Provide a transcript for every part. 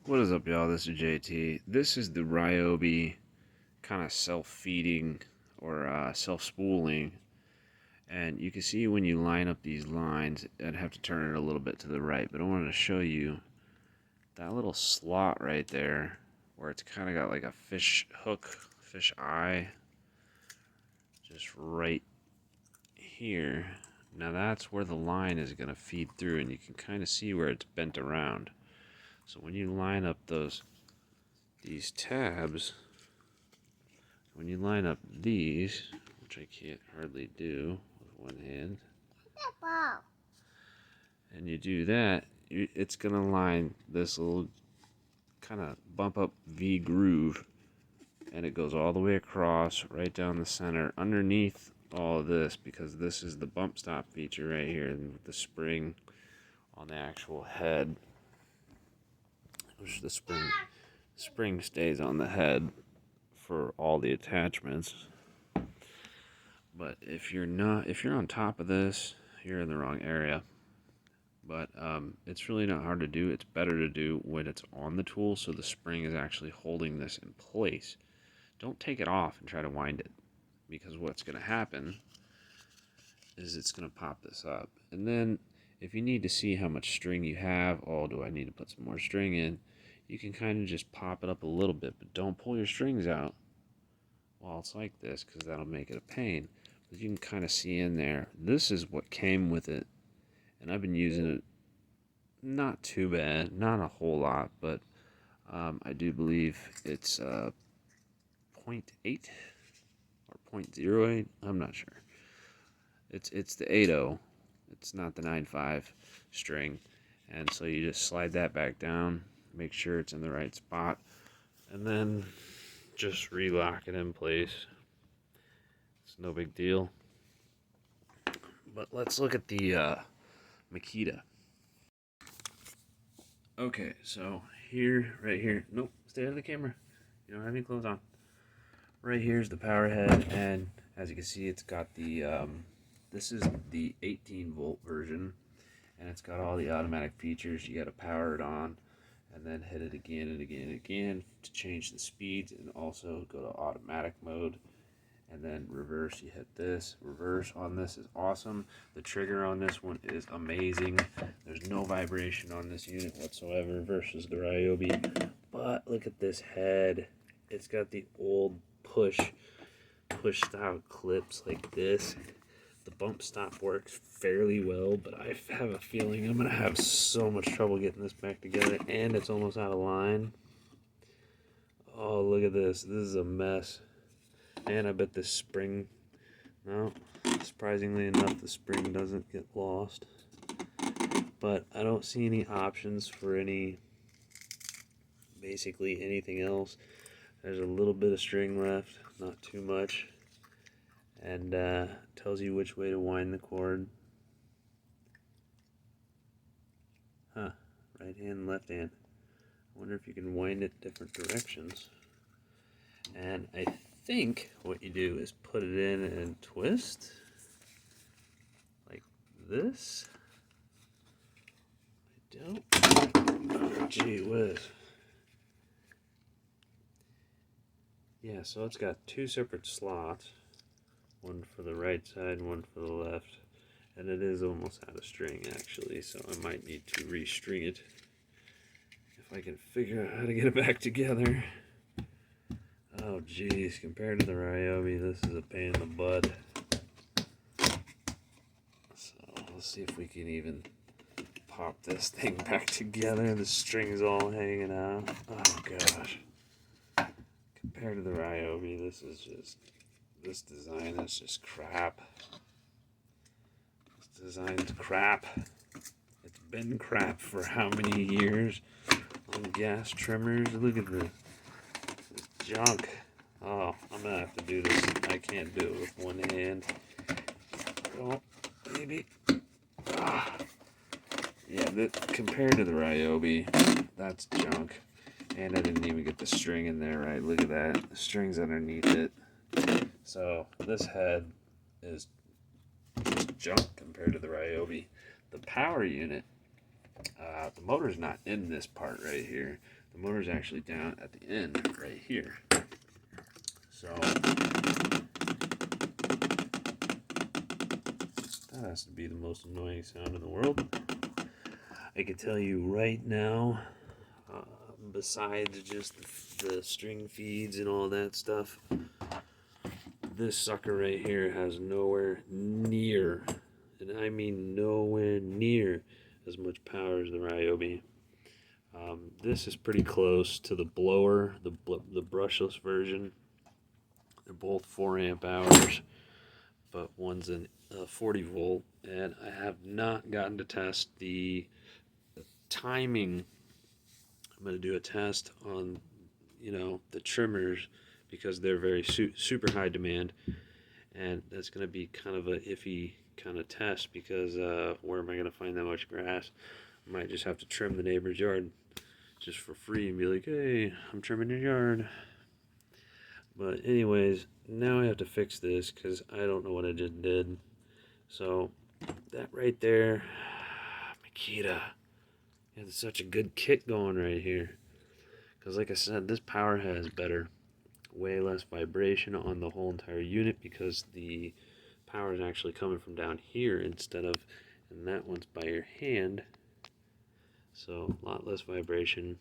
What is up, y'all? This is JT. This is the Ryobi kind of self-feeding or self-spooling. And you can see when you line up these lines, I'd have to turn it a little bit to the right, but I wanted to show you that little slot right there where it's kind of got like a fish hook, fish eye, just right here. Now that's where the line is going to feed through, and you can kind of see where it's bent around. So when you line up these tabs, when you line up these, which I can't hardly do with one hand, and you do that, it's going to line this little kind of bump up V groove, and it goes all the way across, right down the center, underneath all of this, because this is the bump stop feature right here, and the spring on the actual head, which the spring stays on the head for all the attachments. But if you're on top of this, you're in the wrong area. But it's really not hard to do. It's better to do when it's on the tool, so the spring is actually holding this in place. Don't take it off and try to wind it, because what's going to happen is it's going to pop this up. And then if you need to see how much string you have, oh, do I need to put some more string in? You can kind of just pop it up a little bit, but don't pull your strings out while it's like this, because that'll make it a pain. But you can kind of see in there. This is what came with it, and I've been using it not too bad, not a whole lot, but I do believe it's 0.8 or 0.08. I'm not sure. It's the 8.0. It's not the 9.5 string, and so you just slide that back down. Make sure it's in the right spot, and then just relock it in place. It's no big deal. But let's look at the Makita. Okay, so here, right here, nope, stay out of the camera. You don't have any clothes on. Right here's the power head, and as you can see, it's got the, this is the 18 volt version, and it's got all the automatic features. You gotta power it on, and then hit it again and again and again to change the speeds, and also go to automatic mode, and then reverse. You hit this. Reverse on this is awesome. The trigger on this one is amazing. There's no vibration on this unit whatsoever versus the Ryobi. But look at this head. It's got the old push style clips like this. The bump stop works fairly well, but I have a feeling I'm going to have so much trouble getting this back together, and it's almost out of line. Oh, look at this. This is a mess. And I bet this spring, no, surprisingly enough, the spring doesn't get lost. But I don't see any options for basically anything else. There's a little bit of string left, not too much. And tells you which way to wind the cord. Huh, right hand, left hand. I wonder if you can wind it different directions. And I think what you do is put it in and twist like this. I don't. Oh, gee whiz. Yeah, so it's got two separate slots. One for the right side, one for the left, and it is almost out of string actually, so I might need to restring it if I can figure out how to get it back together. Oh geez, compared to the Ryobi, this is a pain in the butt. So let's see if we can even pop this thing back together. The string's all hanging out. Oh gosh. Compared to the Ryobi, this design is just crap. This design's crap. It's been crap for how many years on gas trimmers? Look at this junk. Oh, I'm gonna have to do this. I can't do it with one hand. Oh, maybe. Ah. Yeah, compared to the Ryobi, that's junk. And I didn't even get the string in there right. Look at that. The string's underneath it. So this head is just junk compared to the Ryobi. The power unit, the motor's not in this part right here. The motor's actually down at the end right here. So that has to be the most annoying sound in the world. I can tell you right now, besides just the string feeds and all that stuff, this sucker right here has nowhere near, and I mean nowhere near, as much power as the Ryobi. This is pretty close to the blower, the brushless version. They're both 4 amp hours, but one's a 40 volt, and I have not gotten to test the timing. I'm going to do a test on, the trimmers, because they're very super high demand, and that's going to be kind of a iffy kind of test, because where am I going to find that much grass? I might just have to trim the neighbor's yard just for free and be like, hey, I'm trimming your yard. But anyways, now I have to fix this because I don't know what I just did. So that right there, Makita, it's such a good kit going right here. Because like I said, this power has better, way less vibration on the whole entire unit, because the power is actually coming from down here instead of, and that one's by your hand. So a lot less vibration.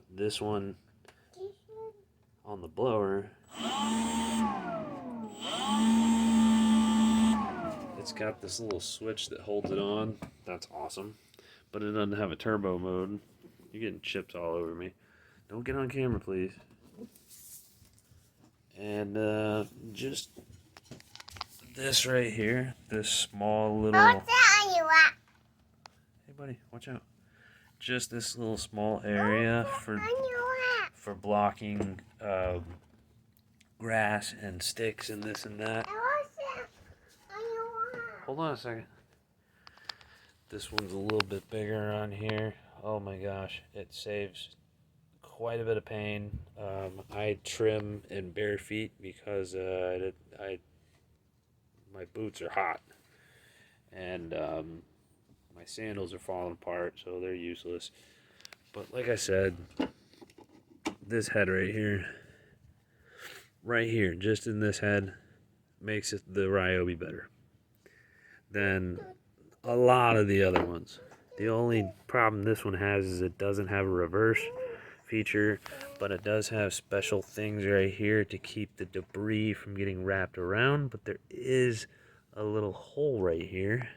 This one on the blower, it's got this little switch that holds it on. That's awesome. But it doesn't have a turbo mode. You're getting chips all over me. Don't get on camera, please. And just this right here, this small little... Hey buddy, watch out. Just this little small area for blocking grass and sticks and this and that. Hold on a second. This one's a little bit bigger on here. Oh my gosh, it saves quite a bit of pain. I trim in bare feet because my boots are hot, and my sandals are falling apart, so they're useless. But like I said, this head right here, just in this head, makes it the Ryobi better than a lot of the other ones. The only problem this one has is it doesn't have a reverse feature, but it does have special things right here to keep the debris from getting wrapped around. But there is a little hole right here.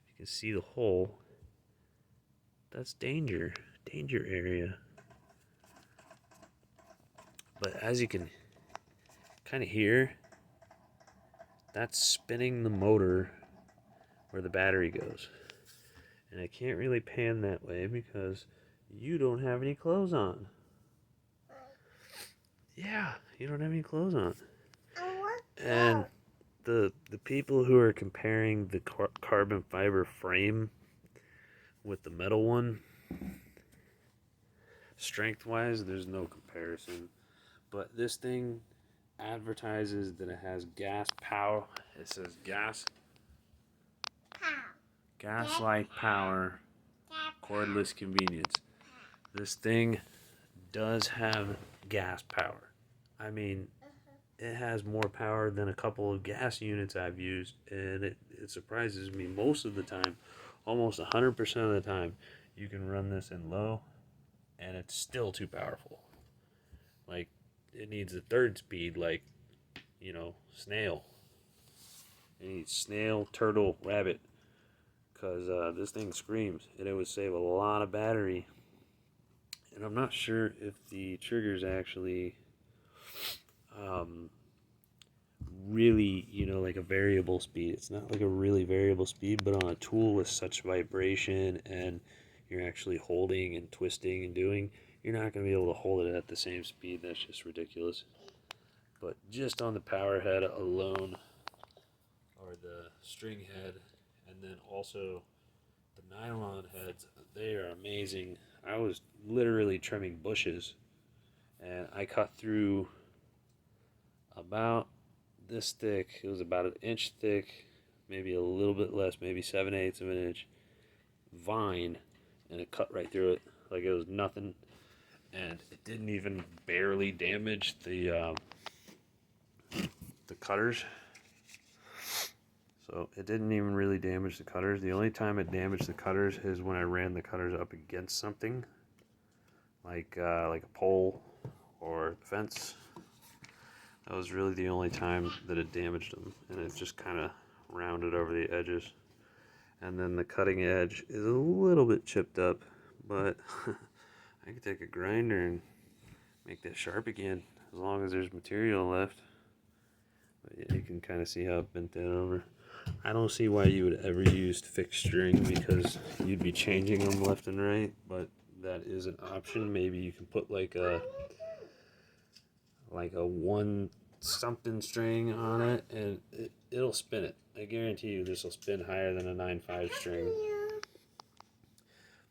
You can see the hole. That's danger area. But as you can kind of hear, that's spinning the motor where the battery goes. And I can't really pan that way because you don't have any clothes on. Yeah, you don't have any clothes on. And the people who are comparing the carbon fiber frame with the metal one, strength-wise, there's no comparison. But this thing advertises that it has gas power. It says gas-like power, cordless convenience. This thing does have gas power. I mean, it has more power than a couple of gas units I've used, and it surprises me most of the time. Almost 100% of the time, you can run this in low, and it's still too powerful. Like, it needs a third speed, like, snail. It needs snail, turtle, rabbit, because this thing screams, and it would save a lot of battery. And I'm not sure if the trigger's actually really, like a variable speed. It's not like a really variable speed, but on a tool with such vibration and you're actually holding and twisting and doing, you're not going to be able to hold it at the same speed. That's just ridiculous. But just on the power head alone, or the string head, and then also the nylon heads, they are amazing. I was literally trimming bushes, and I cut through about this thick. It was about an inch thick, maybe a little bit less, maybe 7/8 of an inch vine, and it cut right through it. like it was nothing, and it didn't even barely damage the cutters. So it didn't even really damage the cutters. The only time it damaged the cutters is when I ran the cutters up against something, like a pole or the fence. That was really the only time that it damaged them, and it just kind of rounded over the edges. And then the cutting edge is a little bit chipped up, but I can take a grinder and make that sharp again, as long as there's material left. But yeah, you can kind of see how it bent that over. I don't see why you would ever use fixed string, because you'd be changing them left and right, but that is an option. Maybe you can put like a one something string on it, and it'll spin it. I guarantee you this will spin higher than a 9.5 string.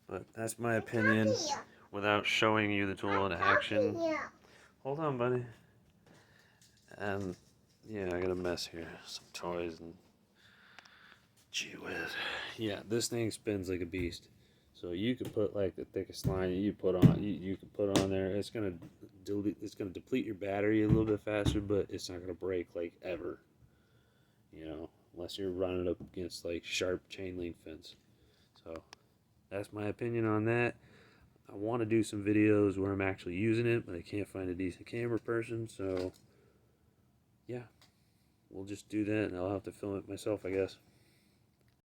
But that's my opinion without showing you the tool in action. Hold on, buddy. And yeah, I got a mess here. Some toys and gee whiz. Yeah, this thing spins like a beast. So you could put like the thickest line you put on, you could put on there. It's gonna deplete your battery a little bit faster, but it's not gonna break like ever. You know, unless you're running up against like sharp chain link fence. So that's my opinion on that. I want to do some videos where I'm actually using it, but I can't find a decent camera person, so yeah, we'll just do that, and I'll have to film it myself, I guess.